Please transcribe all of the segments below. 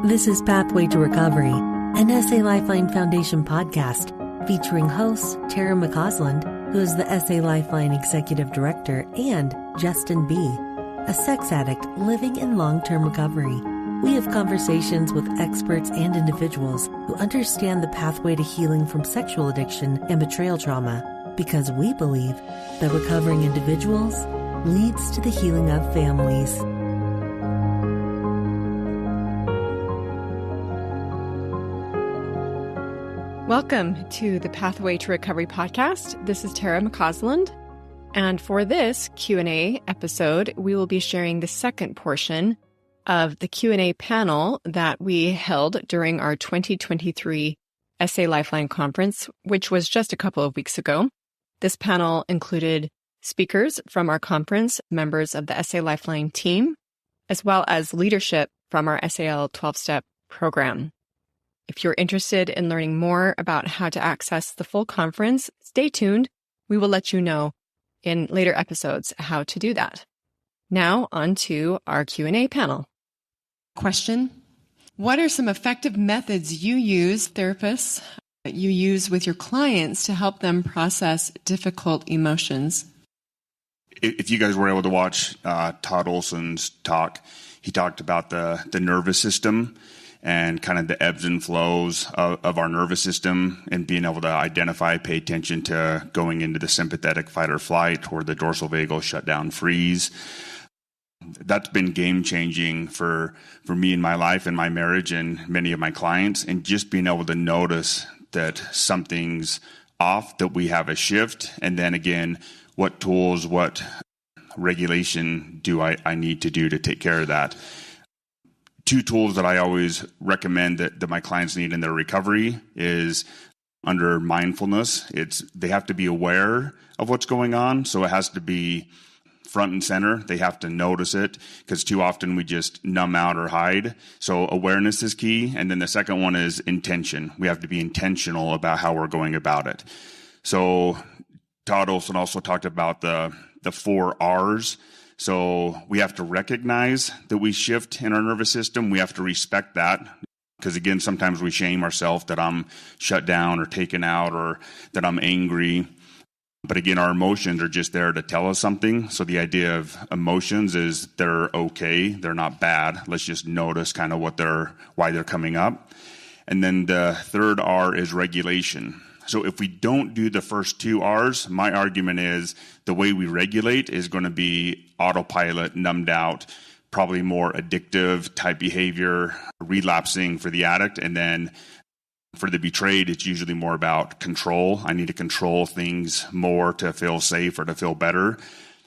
This is Pathway to Recovery, an SA Lifeline Foundation podcast featuring hosts Tara McCausland, who is the SA Lifeline Executive Director, and Justin B., a sex addict living in long-term recovery. We have conversations with experts and individuals who understand the pathway to healing from sexual addiction and betrayal trauma, because we believe that recovering individuals leads to the healing of families. Welcome to the Pathway to Recovery podcast. This is Tara McCausland, and for this Q&A episode, we will be sharing the second portion of the Q&A panel that we held during our 2023 SA Lifeline Conference, which was just a couple of weeks ago. This panel included speakers from our conference, members of the SA Lifeline team, as well as leadership from our SAL 12-step program. If you're interested in learning more about how to access the full conference, stay tuned. We will let you know in later episodes how to do that. Now on to our Q&A panel. Question: what are some effective methods you use, therapists, that you use with your clients to help them process difficult emotions? If you guys were able to watch Todd Olson's talk, he talked about the nervous system and kind of the ebbs and flows of our nervous system, and being able to identify, pay attention to going into the sympathetic fight or flight or the dorsal vagal shutdown freeze. That's been game-changing for me in my life and my marriage and many of my clients, and just being able to notice that something's off, that we have a shift, and then again, what tools, what regulation do I need to do to take care of that. Two tools that I always recommend that my clients need in their recovery is under mindfulness. They have to be aware of what's going on, so it has to be front and center. They have to notice it, because too often we just numb out or hide. So awareness is key. And then the second one is intention. We have to be intentional about how we're going about it. So Todd Olson also talked about the 4 R's. So we have to recognize that we shift in our nervous system. We have to respect that, because again, sometimes we shame ourselves that I'm shut down or taken out or that I'm angry. But again, our emotions are just there to tell us something. So the idea of emotions is they're okay, they're not bad. Let's just notice kind of why they're coming up. And then the third R is regulation. So if we don't do the first 2 R's, my argument is the way we regulate is going to be autopilot, numbed out, probably more addictive type behavior, relapsing for the addict. And then for the betrayed, it's usually more about control. I need to control things more to feel safe or to feel better.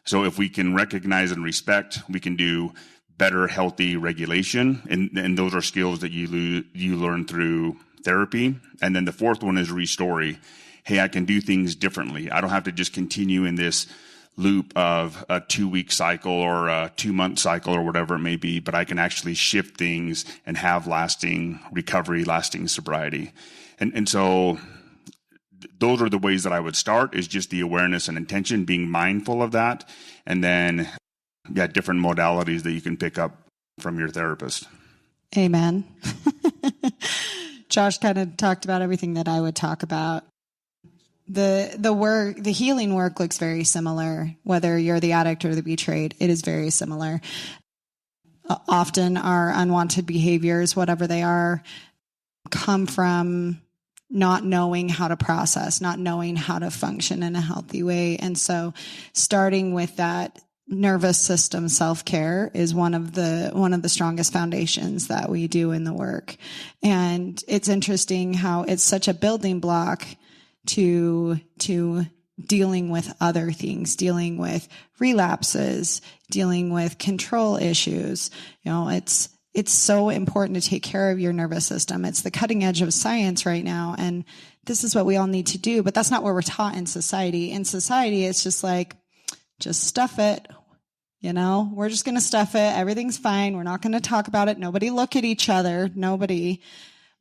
So if we can recognize and respect, we can do better, healthy regulation. And those are skills that you learn through therapy. And then the fourth one is restory. Hey, I can do things differently. I don't have to just continue in this loop of a 2-week cycle or a 2-month cycle or whatever it may be, but I can actually shift things and have lasting recovery, lasting sobriety. And so those are the ways that I would start, is just the awareness and intention, being mindful of that. And then, different modalities that you can pick up from your therapist. Amen. Josh kind of talked about everything that I would talk about. The healing work looks very similar, whether you're the addict or the betrayed. It is very similar. Often our unwanted behaviors, whatever they are, come from not knowing how to process, not knowing how to function in a healthy way. And so starting with that nervous system self-care is one of the strongest foundations that we do in the work. And it's interesting how it's such a building block to dealing with other things, dealing with relapses, dealing with control issues. It's so important to take care of your nervous system. It's the cutting edge of science right now. And this is what we all need to do, but that's not what we're taught in society. In society, it's just like, just stuff it. We're just going to stuff it. Everything's fine. We're not going to talk about it. Nobody look at each other. Nobody.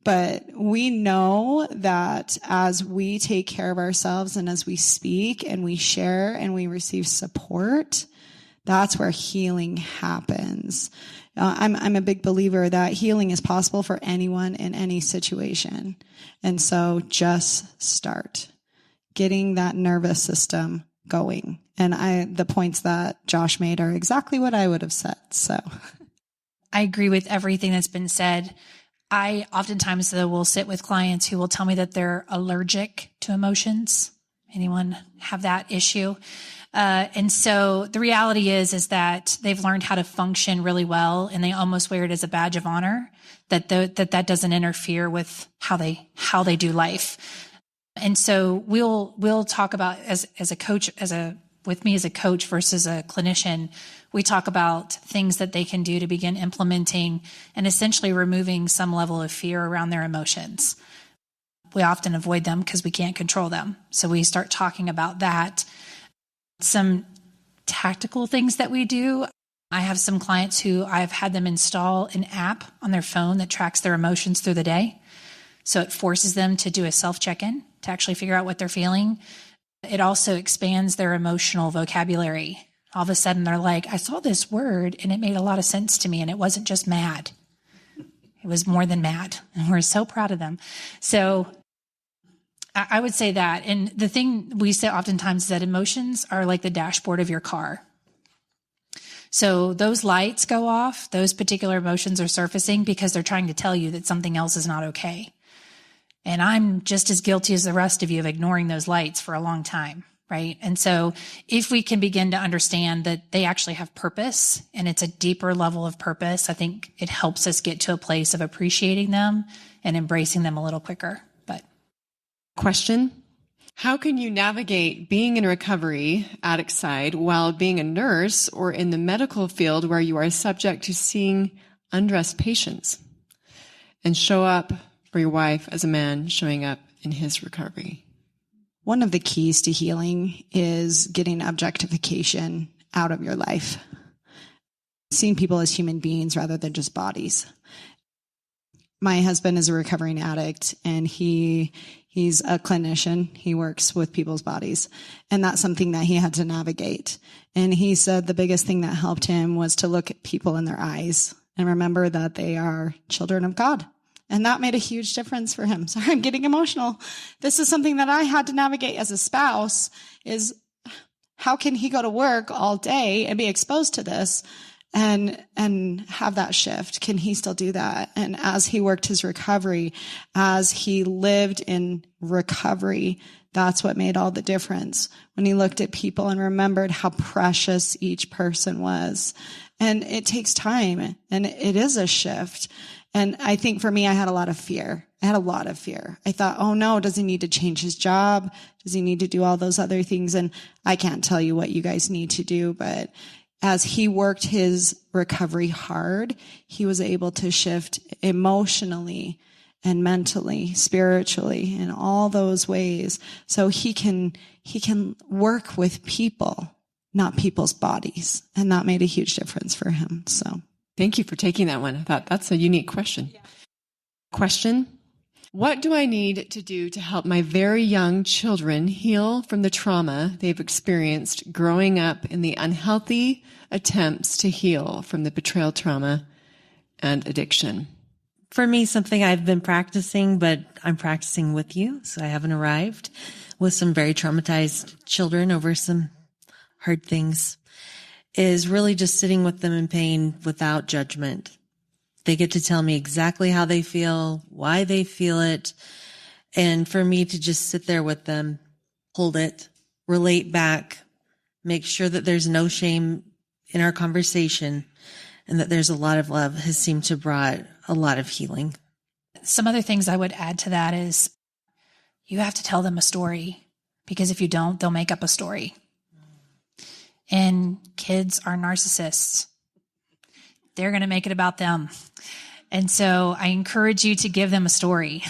But we know that as we take care of ourselves and as we speak and we share and we receive support, That's where healing happens. I'm a big believer that healing is possible for anyone in any situation. And so just start getting that nervous system going. And the points that Josh made are exactly what I would have said. So I agree with everything that's been said. I oftentimes, though, will sit with clients who will tell me that they're allergic to emotions. Anyone have that issue? And so the reality is that they've learned how to function really well, and they almost wear it as a badge of honor that doesn't interfere with how they do life. And so we'll talk about as a coach, with me as a coach versus a clinician, we talk about things that they can do to begin implementing and essentially removing some level of fear around their emotions. We often avoid them because we can't control them. So we start talking about that. Some tactical things that we do. I have some clients who I've had them install an app on their phone that tracks their emotions through the day. So it forces them to do a self-check-in to actually figure out what they're feeling. It also expands their emotional vocabulary. All of a sudden they're like, I saw this word and it made a lot of sense to me, and it wasn't just mad. It was more than mad. And we're so proud of them. So I would say that. And the thing we say oftentimes is that emotions are like the dashboard of your car. So those lights go off, those particular emotions are surfacing because they're trying to tell you that something else is not okay. And I'm just as guilty as the rest of you of ignoring those lights for a long time, right? And so if we can begin to understand that they actually have purpose, and it's a deeper level of purpose, I think it helps us get to a place of appreciating them and embracing them a little quicker. Question: how can you navigate being in recovery, addict side, while being a nurse or in the medical field where you are subject to seeing undressed patients, and show up for your wife as a man showing up in his recovery? One of the keys to healing is getting objectification out of your life. Seeing people as human beings rather than just bodies. My husband is a recovering addict, and he's a clinician. He works with people's bodies, and that's something that he had to navigate. And he said the biggest thing that helped him was to look at people in their eyes and remember that they are children of God. And that made a huge difference for him. Sorry, I'm getting emotional. This is something that I had to navigate as a spouse, is how can he go to work all day and be exposed to this and have that shift? Can he still do that? And as he worked his recovery, as he lived in recovery, that's what made all the difference. When he looked at people and remembered how precious each person was. And it takes time, and it is a shift. And I think for me, I had a lot of fear. I thought, oh no, does he need to change his job? Does he need to do all those other things? And I can't tell you what you guys need to do, but as he worked his recovery hard, he was able to shift emotionally and mentally, spiritually, in all those ways. So he can work with people, not people's bodies. And that made a huge difference for him. So thank you for taking that one. I thought that's a unique question. Yeah. Question: what do I need to do to help my very young children heal from the trauma they've experienced growing up in the unhealthy attempts to heal from the betrayal trauma and addiction? For me, something I've been practicing, but I'm practicing with you, so I haven't arrived, with some very traumatized children over some hard things, is really just sitting with them in pain without judgment. They get to tell me exactly how they feel, why they feel it. And for me to just sit there with them, hold it, relate back, make sure that there's no shame in our conversation, and that there's a lot of love, has seemed to brought a lot of healing. Some other things I would add to that is you have to tell them a story, because if you don't, they'll make up a story. And kids are narcissists. They're going to make it about them. And so I encourage you to give them a story.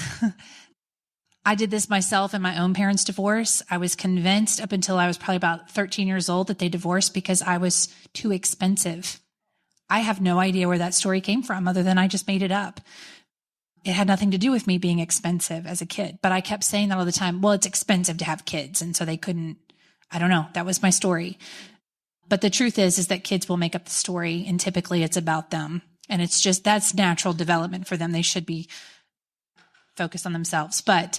I did this myself in my own parents' divorce. I was convinced up until I was probably about 13 years old that they divorced because I was too expensive. I have no idea where that story came from other than I just made it up. It had nothing to do with me being expensive as a kid, but I kept saying that all the time. Well, it's expensive to have kids. And so they couldn't, I don't know. That was my story. But the truth is that kids will make up the story, and typically it's about them. And it's just, that's natural development for them. They should be focused on themselves. But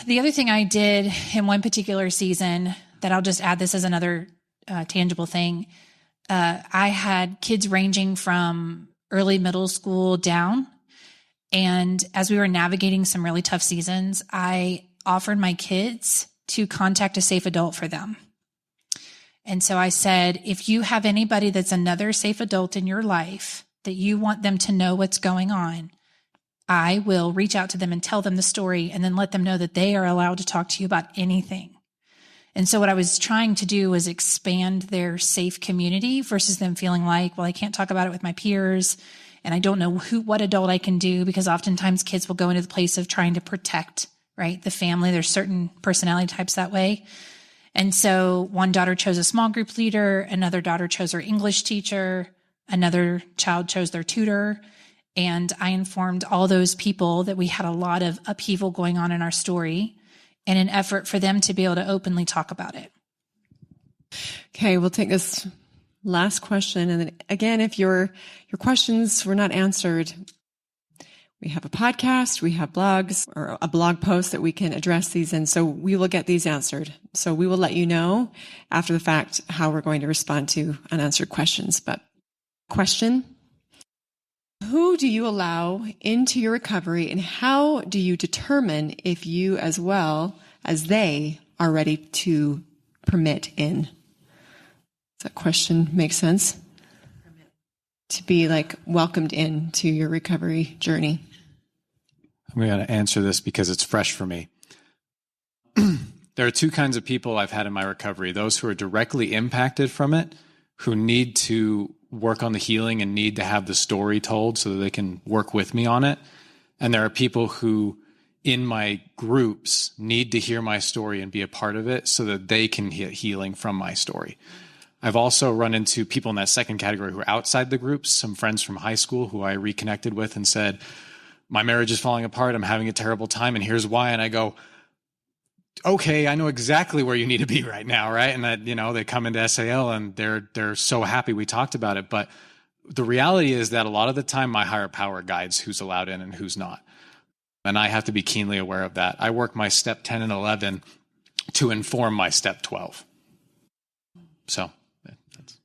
the other thing I did in one particular season, that I'll just add this as another tangible thing, I had kids ranging from early middle school down. And as we were navigating some really tough seasons, I offered my kids to contact a safe adult for them. And so I said, if you have anybody that's another safe adult in your life that you want them to know what's going on, I will reach out to them and tell them the story, and then let them know that they are allowed to talk to you about anything. And so what I was trying to do was expand their safe community versus them feeling like, well, I can't talk about it with my peers, and I don't know what adult I can do, because oftentimes kids will go into the place of trying to protect, right, the family. There's certain personality types that way. And so one daughter chose a small group leader, another daughter chose her English teacher, another child chose their tutor. And I informed all those people that we had a lot of upheaval going on in our story, in an effort for them to be able to openly talk about it. Okay, we'll take this last question. And then again, if your questions were not answered, we have a podcast, we have blogs, or a blog post that we can address these in. So we will get these answered. So we will let you know after the fact how we're going to respond to unanswered questions. But question: who do you allow into your recovery, and how do you determine if you as well as they are ready to permit in? Does that question make sense? To be like welcomed into your recovery journey. I'm going to answer this because it's fresh for me. There are two kinds of people I've had in my recovery: those who are directly impacted from it, who need to work on the healing and need to have the story told so that they can work with me on it. And there are people who in my groups need to hear my story and be a part of it so that they can get healing from my story. I've also run into people in that second category who are outside the groups, some friends from high school who I reconnected with and said, my marriage is falling apart, I'm having a terrible time, and here's why. And I go, okay, I know exactly where you need to be right now, right? And that, they come into SAL and they're so happy we talked about it. But the reality is that a lot of the time my higher power guides who's allowed in and who's not. And I have to be keenly aware of that. I work my step 10 and 11 to inform my step 12. So that's...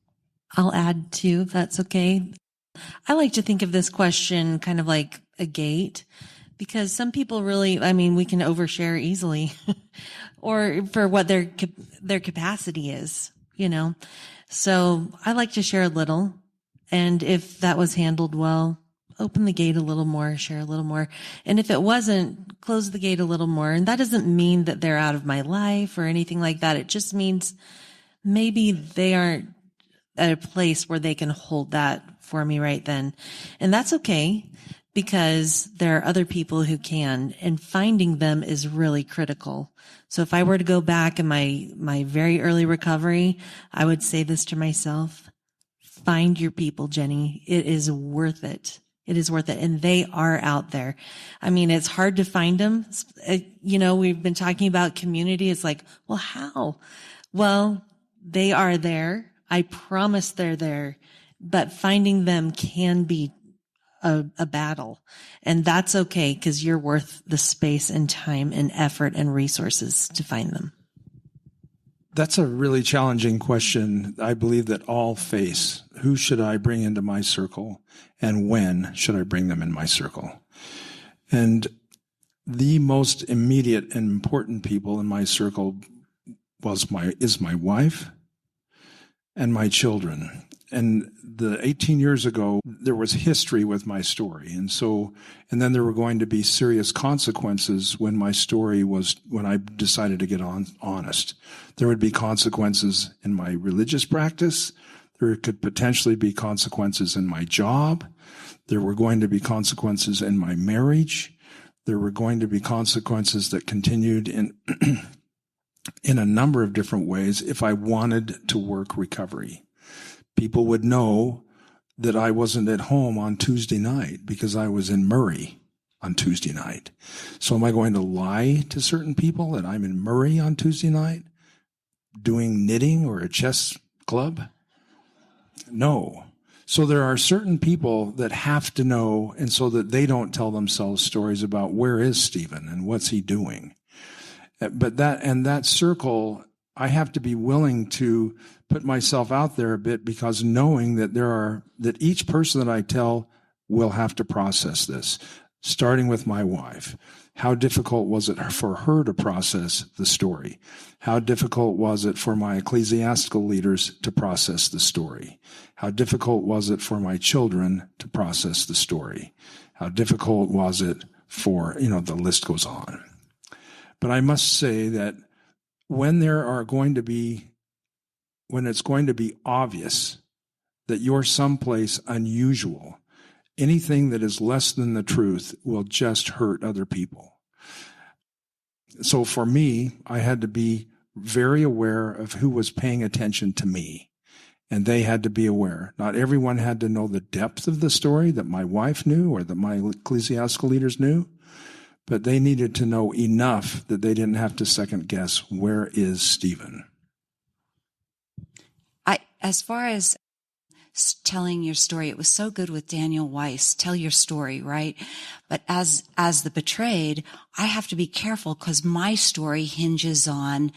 I'll add too, if that's okay. I like to think of this question kind of like a gate, because some people really, we can overshare easily or for what their capacity is, So I like to share a little. And if that was handled well, open the gate a little more, share a little more. And if it wasn't, close the gate a little more. And that doesn't mean that they're out of my life or anything like that. It just means maybe they aren't at a place where they can hold that for me right then. And that's okay, because there are other people who can, and finding them is really critical. So if I were to go back in my very early recovery, I would say this to myself: find your people, Jenny. It is worth it. It is worth it. And they are out there. It's hard to find them. We've been talking about community. It's like, well, how? Well, they are there. I promise they're there, but finding them can be a battle, and that's okay, because you're worth the space and time and effort and resources to find them. That's a really challenging question. I believe that all face. Who should I bring into my circle, and when should I bring them in my circle? And the most immediate and important people in my circle is my wife and my children. And 18 years ago, there was history with my story. And then there were going to be serious consequences when I decided to get honest. There would be consequences in my religious practice. There could potentially be consequences in my job. There were going to be consequences in my marriage. There were going to be consequences that continued in a number of different ways if I wanted to work recovery. People would know that I wasn't at home on Tuesday night because I was in Murray on Tuesday night. So am I going to lie to certain people that I'm in Murray on Tuesday night doing knitting or a chess club? No. So there are certain people that have to know, and so that they don't tell themselves stories about where is Stephen and what's he doing. But that circle, I have to be willing to put myself out there a bit, because knowing that that each person that I tell will have to process this, starting with my wife. How difficult was it for her to process the story? How difficult was it for my ecclesiastical leaders to process the story? How difficult was it for my children to process the story? How difficult was it for, the list goes on. But I must say that when it's going to be obvious that you're someplace unusual, anything that is less than the truth will just hurt other people. So for me, I had to be very aware of who was paying attention to me, and they had to be aware. Not everyone had to know the depth of the story that my wife knew or that my ecclesiastical leaders knew, but they needed to know enough that they didn't have to second guess, where is Stephen? As far as telling your story, it was so good with Daniel Weiss, tell your story, right? But as the betrayed, I have to be careful, because my story hinges on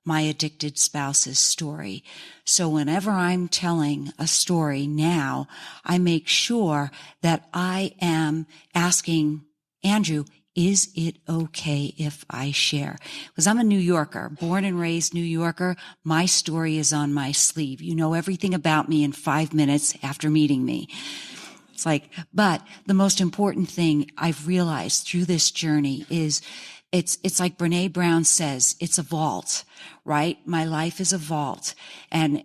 my addicted spouse's story. So whenever I'm telling a story now, I make sure that I am asking Andrew, is it okay if I share? Because I'm a New Yorker, born and raised New Yorker. My story is on my sleeve. You know everything about me in 5 minutes after meeting me. But the most important thing I've realized through this journey is it's like Brene Brown says, it's a vault, right? My life is a vault. And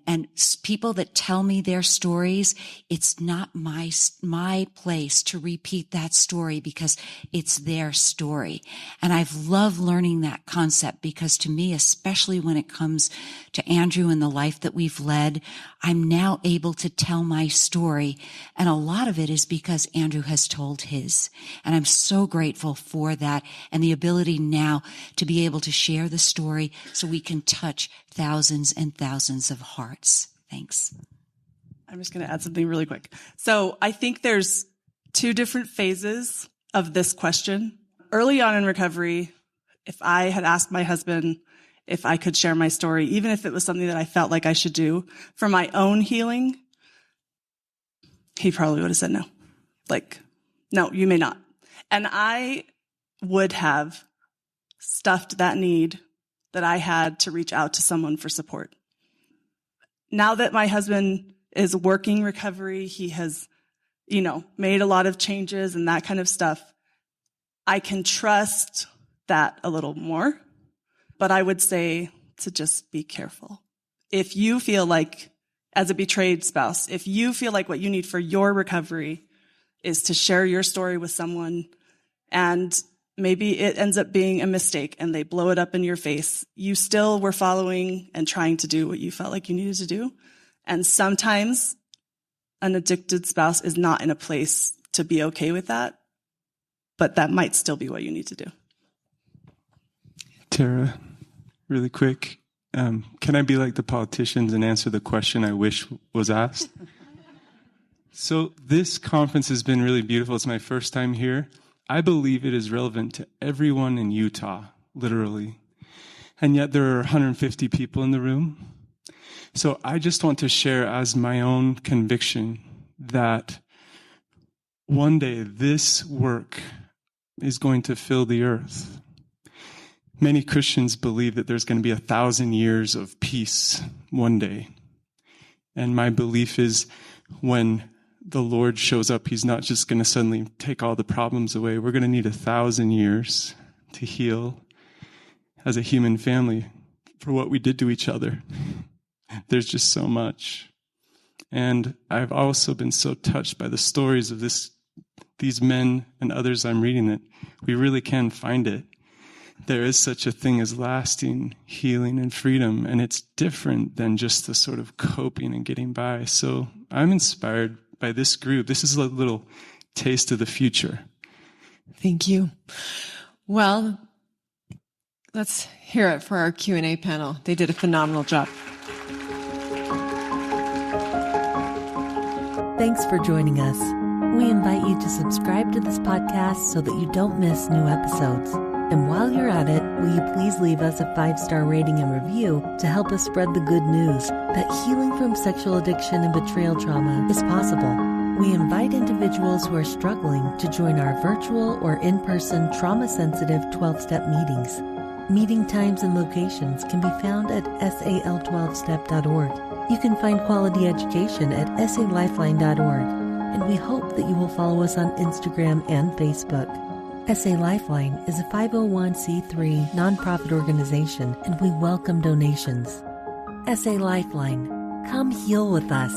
people that tell me their stories, it's not my place to repeat that story, because it's their story. And I've loved learning that concept, because to me, especially when it comes to Andrew and the life that we've led, I'm now able to tell my story. And a lot of it is because Andrew has told his. And I'm so grateful for that, and the ability now to be able to share the story so we can touch thousands and thousands of hearts. Thanks. I'm just going to add something really quick. So I think there's two different phases of this question. Early on in recovery, if I had asked my husband if I could share my story, even if it was something that I felt like I should do for my own healing, he probably would have said no. No, you may not. And I would have stuffed that need that I had to reach out to someone for support. Now that my husband is working recovery, he has, made a lot of changes and that kind of stuff, I can trust that a little more. But I would say to just be careful. If you feel like, as a betrayed spouse, if you feel like what you need for your recovery is to share your story with someone, and maybe it ends up being a mistake and they blow it up in your face, you still were following and trying to do what you felt like you needed to do. And sometimes an addicted spouse is not in a place to be okay with that, but that might still be what you need to do. Tara, really quick, can I be like the politicians and answer the question I wish was asked? So this conference has been really beautiful. It's my first time here. I believe it is relevant to everyone in Utah, literally. And yet there are 150 people in the room. So I just want to share as my own conviction that one day this work is going to fill the earth. Many Christians believe that there's going to be 1,000 years of peace one day. And my belief is when the Lord shows up, he's not just going to suddenly take all the problems away. We're going to need 1,000 years to heal as a human family for what we did to each other. There's just so much. And I've also been so touched by the stories of these men and others I'm reading that we really can find it. There is such a thing as lasting healing and freedom, and it's different than just the sort of coping and getting by. So I'm inspired by this group. This is a little taste of the future. Thank you. Well, let's hear it for our Q&A panel. They did a phenomenal job. Thanks for joining us. We invite you to subscribe to this podcast so that you don't miss new episodes. And while you're at it, will you please leave us a 5-star rating and review to help us spread the good news that healing from sexual addiction and betrayal trauma is possible. We invite individuals who are struggling to join our virtual or in-person trauma-sensitive 12-step meetings. Meeting times and locations can be found at sal12step.org. You can find quality education at salifeline.org, and we hope that you will follow us on Instagram and Facebook. SA Lifeline is a 501c3 nonprofit organization, and we welcome donations. SA Lifeline, come heal with us.